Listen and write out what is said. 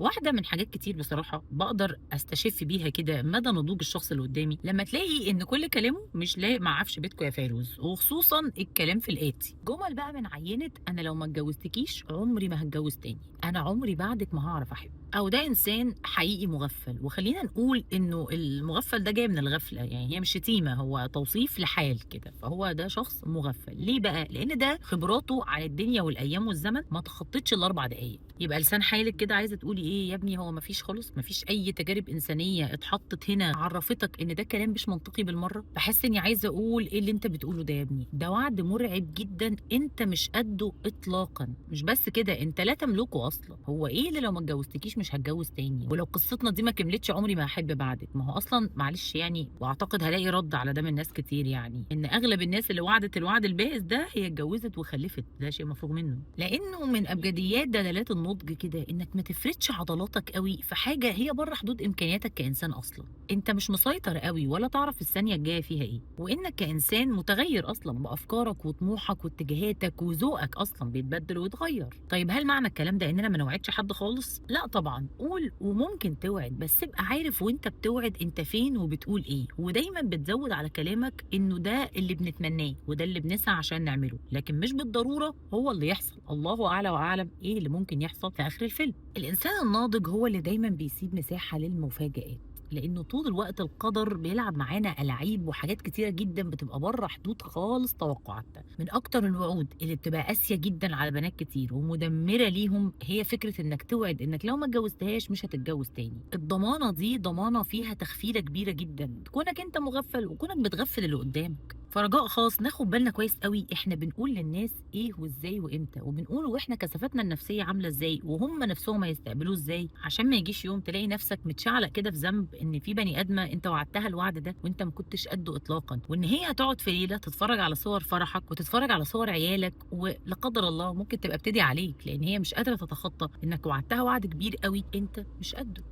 واحدة من حاجات كتير بصراحة باقدر أستشف بيها كده مدى نضوج الشخص اللي قدامي لما تلاقي إن كل كلامه مش لايق مع عفش بيتكم يا فيروز، وخصوصا الكلام في الآتي جمل بقى من عينة: أنا لو ما اتجوزتكيش عمري ما هتجوز تاني، أنا عمري بعدك ما هعرف أحب، أو ده إنسان حقيقي مغفل. وخلينا نقول إنه المغفل ده جاي من الغفلة، يعني هي مش شتيمة، هو توصيف لحال كده. فهو ده شخص مغفل. ليه بقى؟ لأن ده خبراته عن الدنيا والأيام والزمن ما تخطتش ال4 دقايق. يبقى لسان حالك كده عايزة تقولي إيه يا ابني؟ هو ما فيش خالص؟ ما فيش أي تجارب إنسانية اتحطت هنا عرفتك إن ده كلام مش منطقي بالمرة؟ بحس إني عايزة أقول إيه اللي أنت بتقوله ده يا ابني؟ ده وعد مرعب جدا، أنت مش قده إطلاقا. مش بس كده، أنت لا تملكه أصلا. هو إيه اللي لو ما اتجوزتكيش مش هتجوز تاني؟ ولو قصتنا دي ما كملتش عمري ما هحب بعدك؟ ما هو أصلا معلش يعني، وأعتقد هلاقي رد على ده من ناس كتير، يعني إن أغلب الناس اللي وعدت الوعد البائس ده هي اتجوزت وخلفت. ده شيء مفروغ منه، لأنه من أبجديات دلالات النضج كده إنك ما تفرضش عضلاتك قوي في حاجة هي بره حدود إمكانياتك كإنسان أصلا. أنت مش مسيطر قوي ولا تعرف الثانية الجاية فيها إيه، وإنك كإنسان متغير أصلا بأفكارك وطموحك واتجاهاتك، وذوقك أصلا بيتبدل ويتغير. طيب هل معنى الكلام ده إننا ما نوعدش حد خالص؟ لا طبعا، قول وممكن توعد، بس ابقى عارف وأنت بتوعد أنت فين وبتقول إيه، ودايما بتزود على كلامك إنه ده اللي بنتمناه وده اللي بنسعى عشان نعمله، لكن مش بالضرورة هو اللي يحصل. الله أعلى وأعلم إيه اللي ممكن يحصل في آخر الفيلم. الإنسان الناضج هو اللي دايما بيسيب مساحة للمفاجآت، لأنه طول الوقت القدر بيلعب معانا ألاعيب وحاجات كتيرة جدا بتبقى بره حدود خالص توقعاتنا. من أكتر الوعود اللي بتبقى قاسية جدا على بنات كتير ومدمرة ليهم هي فكرة إنك توعد إنك لو ما اتجوزتهاش مش هتتجوز تاني. الضمانة دي ضمانة فيها تخفيلة كبيرة جدا، كونك أنت مغفل وكونك بتغفل اللي قدامك. فرجاء خاص ناخد بالنا كويس قوي احنا بنقول للناس ايه وازاي وامتى، وبنقول واحنا كثافتنا النفسيه عامله ازاي، وهم نفسهم هيستقبلوه ازاي، عشان ما يجيش يوم تلاقي نفسك متشعلق كده في ذنب ان في بني ادمه انت وعدتها الوعد ده وانت ما كنتش قده اطلاقا، وان هي هتقعد في ليله تتفرج على صور فرحك وتتفرج على صور عيالك، ولا قدر الله ممكن تبقى بتدعي عليك لان هي مش قادره تتخطى انك وعدتها وعد كبير قوي انت مش قده.